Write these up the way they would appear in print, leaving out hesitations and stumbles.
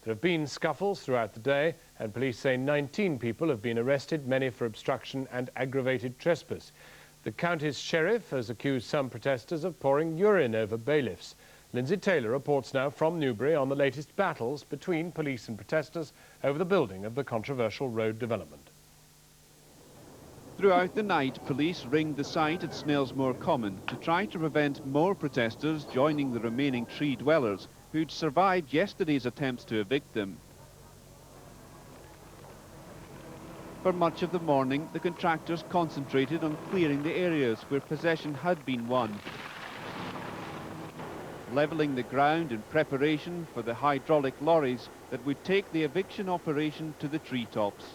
There have been scuffles throughout the day, and police say 19 people have been arrested, many for obstruction and aggravated trespass. The county's sheriff has accused some protesters of pouring urine over bailiffs. Lindsay Taylor reports now from Newbury on the latest battles between police and protesters over the building of the controversial road development. Throughout the night, police ringed the site at Snellsmore Common to try to prevent more protesters joining the remaining tree dwellers who'd survived yesterday's attempts to evict them. For much of the morning, the contractors concentrated on clearing the areas where possession had been won, levelling the ground in preparation for the hydraulic lorries that would take the eviction operation to the treetops.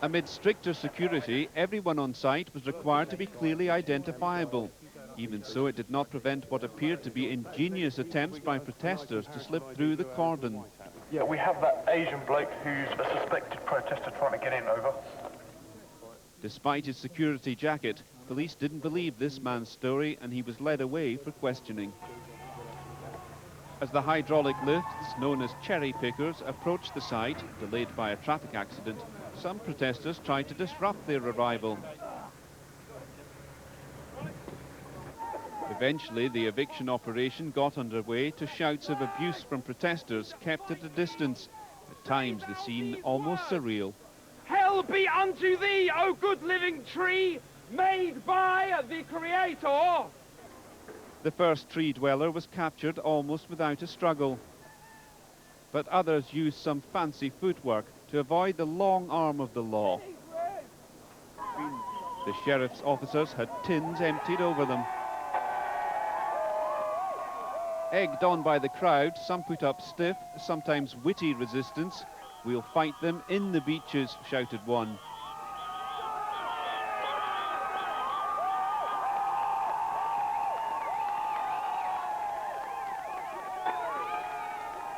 Amid stricter security, everyone on site was required to be clearly identifiable. Even so, it did not prevent what appeared to be ingenious attempts by protesters to slip through the cordon. Yeah, we have that Asian bloke who's a suspected protester trying to get in, over. Despite his security jacket, police didn't believe this man's story and he was led away for questioning. As the hydraulic lifts, known as cherry pickers, approached the site, delayed by a traffic accident, some protesters tried to disrupt their arrival. Eventually, the eviction operation got underway to shouts of abuse from protesters kept at a distance. At times, the scene almost surreal. Hell be unto thee, O good living tree, made by the Creator! The first tree dweller was captured almost without a struggle. But others used some fancy footwork to avoid the long arm of the law. The sheriff's officers had tins emptied over them. Egged on by the crowd, some put up stiff, sometimes witty resistance. "We'll fight them in the beaches," shouted one.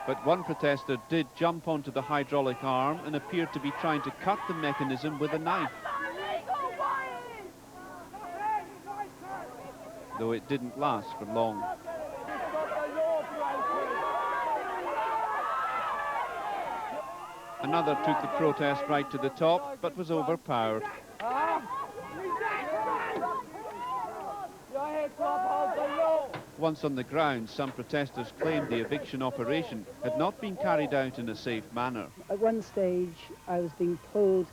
But one protester did jump onto the hydraulic arm and appeared to be trying to cut the mechanism with a knife. Though it didn't last for long. Another took the protest right to the top, but was overpowered. Once on the ground, some protesters claimed the eviction operation had not been carried out in a safe manner. At one stage, I was being pulled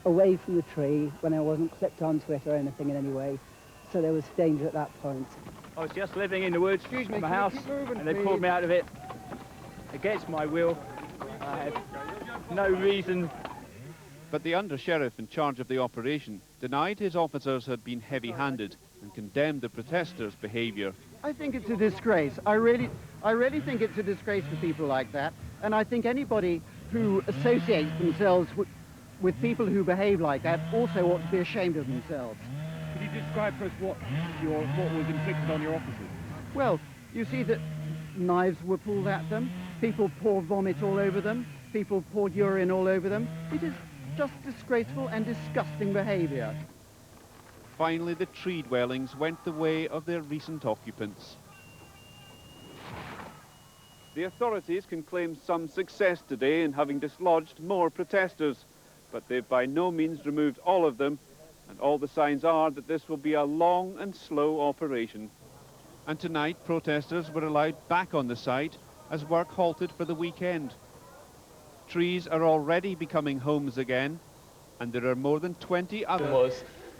away from the tree when I wasn't clipped onto it or anything in any way, so there was danger at that point. I was just living in the woods in my house, and they pulled me out of it against my will. I had no reason. But the under-sheriff in charge of the operation denied his officers had been heavy-handed and condemned the protesters' behaviour. I think it's a disgrace. I really think it's a disgrace for people like that. And I think anybody who associates themselves with people who behave like that also ought to be ashamed of themselves. Could you describe for us what was inflicted on your officers? Well, you see that knives were pulled at them, people poured vomit all over them, people poured urine all over them. It is just disgraceful and disgusting behaviour. Finally, the tree dwellings went the way of their recent occupants. The authorities can claim some success today in having dislodged more protesters, but they've by no means removed all of them, and all the signs are that this will be a long and slow operation. And tonight, protesters were allowed back on the site as work halted for the weekend. Trees are already becoming homes again, and there are more than 20 others.